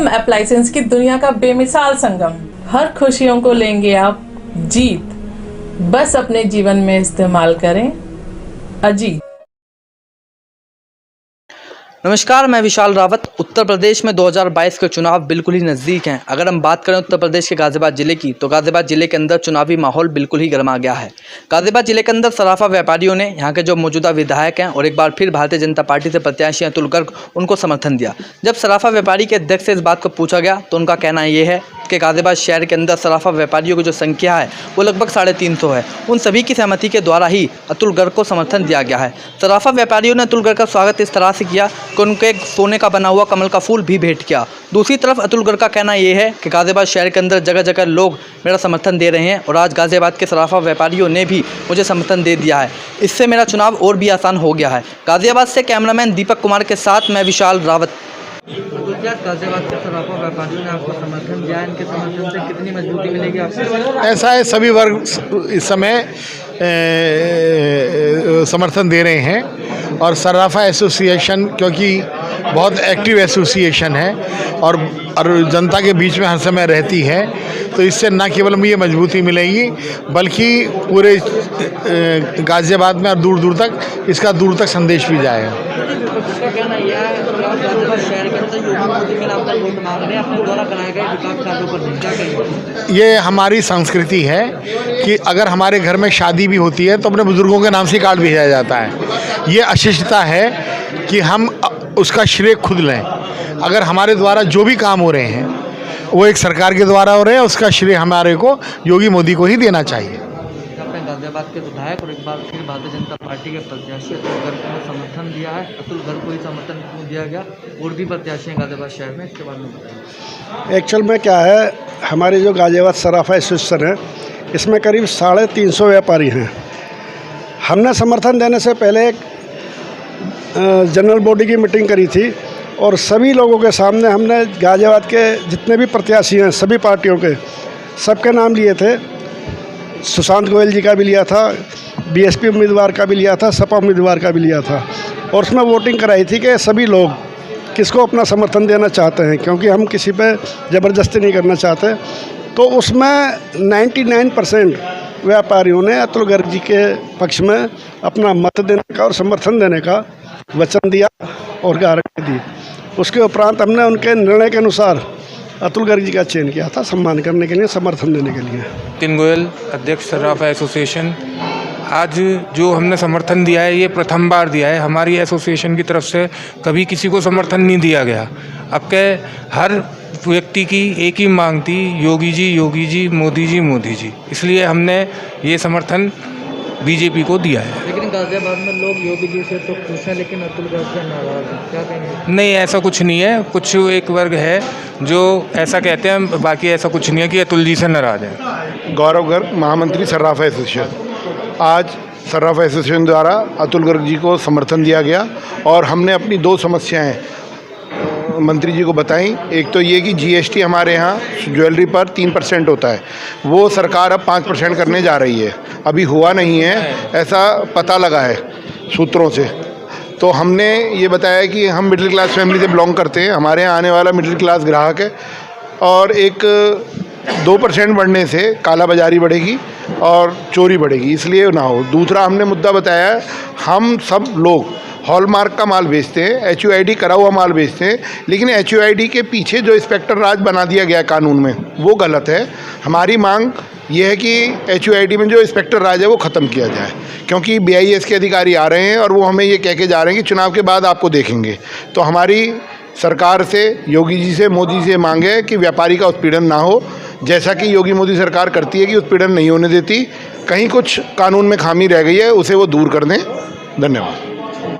Home appliances की दुनिया का बेमिसाल संगम। हर खुशियों को लेंगे आप जीत, बस अपने जीवन में इस्तेमाल करें अजीत। नमस्कार, मैं विशाल रावत। उत्तर प्रदेश में 2022 के चुनाव बिल्कुल ही नज़दीक हैं। अगर हम बात करें उत्तर प्रदेश के गाज़ियाबाद ज़िले की, तो गाज़ियाबाद ज़िले के अंदर चुनावी माहौल बिल्कुल ही गर्मा गया है। गाज़ियाबाद ज़िले के अंदर सराफा व्यापारियों ने यहाँ के जो मौजूदा विधायक हैं और एक बार फिर भारतीय जनता पार्टी से प्रत्याशी अतुल गर्ग, उनको समर्थन दिया। जब सराफा व्यापारी के अध्यक्ष से इस बात को पूछा गया तो उनका कहना ये है कि गाज़ियाबाद शहर के अंदर सराफा व्यापारियों की जो संख्या है वो लगभग 350 है। उन सभी की सहमति के द्वारा ही अतुल गर्ग को समर्थन दिया गया है। सराफा व्यापारियों ने अतुल गर्ग का स्वागत इस तरह से किया कि उनको एक सोने का बना हुआ कमल का फूल भी भेंट किया। दूसरी तरफ अतुल गर्ग का कहना यह है कि गाज़ियाबाद शहर के अंदर जगह जगह लोग मेरा समर्थन दे रहे हैं और आज गाज़ियाबाद के सराफा व्यापारियों ने भी मुझे समर्थन दे दिया है। इससे मेरा चुनाव और भी आसान हो गया है। गाज़ियाबाद से कैमरामैन दीपक कुमार के साथ मैं विशाल रावत। गाज़ियाबाद के सराफा व्यापारियों ने आपको समर्थन दिया है, इनके समर्थन से कितनी मजबूती मिलेगी आपको? ऐसा है, सभी वर्ग इस समय समर्थन दे रहे हैं और सराफा एसोसिएशन क्योंकि बहुत एक्टिव एसोसिएशन है और जनता के बीच में हर समय रहती है, तो इससे न केवल ये मजबूती मिलेगी बल्कि पूरे गाज़ियाबाद में और दूर दूर तक इसका दूर तक संदेश भी जाएगा। ये हमारी संस्कृति है कि अगर हमारे घर में शादी भी होती है तो अपने बुजुर्गों के नाम से कार्ड भेजा जाता है। ये अशिष्टता है कि हम उसका श्रेय खुद लें। अगर हमारे द्वारा जो भी काम हो रहे हैं वो एक सरकार के द्वारा हो रहे हैं, उसका श्रेय हमारे को योगी मोदी को ही देना चाहिए। गाज़ियाबाद के विधायक और एक बार फिर भारतीय जनता पार्टी के प्रत्याशी अतुल गर्ग को समर्थन दिया है। अतुल गर्ग को ही समर्थन क्यों दिया गया? और भी प्रत्याशी हैं गाज़ियाबाद शहर में, इसके बारे में बताइए। एक्चुअल में क्या है, हमारी जो गाज़ियाबाद सराफा एसोसिएशन है इसमें करीब 350 व्यापारी हैं। हमने समर्थन देने से पहले एक जनरल बॉडी की मीटिंग करी थी और सभी लोगों के सामने हमने गाज़ियाबाद के जितने भी प्रत्याशी हैं सभी पार्टियों के सबके नाम लिए थे। सुशांत गोयल जी का भी लिया था, बीएसपी उम्मीदवार का भी लिया था, सपा उम्मीदवार का भी लिया था और उसमें वोटिंग कराई थी कि सभी लोग किसको अपना समर्थन देना चाहते हैं, क्योंकि हम किसी पे ज़बरदस्ती नहीं करना चाहते। तो उसमें 99% व्यापारियों ने अतुल गर्ग जी के पक्ष में अपना मत देने का और समर्थन देने का वचन दिया और गारंटी दी। उसके उपरांत हमने उनके निर्णय के अनुसार अतुल गर्ग जी का चयन किया था सम्मान करने के लिए, समर्थन देने के लिए। नितिन गोयल, अध्यक्ष सराफा एसोसिएशन। आज जो हमने समर्थन दिया है ये प्रथम बार दिया है। हमारी एसोसिएशन की तरफ से कभी किसी को समर्थन नहीं दिया गया। अब के हर व्यक्ति की एक ही मांग थी, योगी जी, मोदी जी। इसलिए हमने ये समर्थन बीजेपी को दिया है। लेकिन गाज़ियाबाद में लोग योगी जी से तो खुश हैं लेकिन अतुल गर्ग से नाराज हैं, क्या कहेंगे? नहीं, ऐसा कुछ नहीं है। कुछ एक वर्ग है जो ऐसा कहते हैं, बाकी ऐसा कुछ नहीं है कि अतुल जी से नाराज है। गौरव गर्ग, महामंत्री सर्राफा एसोसिएशन। आज सर्राफा एसोसिएशन द्वारा अतुल गर्ग जी को समर्थन दिया गया और हमने अपनी 2 समस्याएं मंत्री जी को बताई। एक तो ये कि जीएसटी हमारे यहाँ ज्वेलरी पर 3% होता है, वो सरकार अब 5% करने जा रही है। अभी हुआ नहीं है, ऐसा पता लगा है सूत्रों से। तो हमने ये बताया कि हम मिडिल क्लास फैमिली से बिलोंग करते हैं, हमारे यहाँ आने वाला मिडिल क्लास ग्राहक है और एक 2% बढ़ने से काला बाजारी बढ़ेगी और चोरी बढ़ेगी, इसलिए ना हो। दूसरा हमने मुद्दा बताया, हम सब लोग हॉलमार्क का माल बेचते हैं, HUID करा हुआ माल बेचते हैं, लेकिन HUID के पीछे जो इंस्पेक्टर राज बना दिया गया कानून में वो गलत है। हमारी मांग ये है कि HUID में जो इंस्पेक्टर राज है वो ख़त्म किया जाए, क्योंकि BIS के अधिकारी आ रहे हैं और वो हमें ये कह के जा रहे हैं कि चुनाव के बाद आपको देखेंगे। तो हमारी सरकार से, योगी जी से, मोदी से मांग है कि व्यापारी का उत्पीड़न ना हो, जैसा कि योगी मोदी सरकार करती है कि उत्पीड़न नहीं होने देती। कहीं कुछ कानून में खामी रह गई है, उसे वो दूर कर दें। धन्यवाद।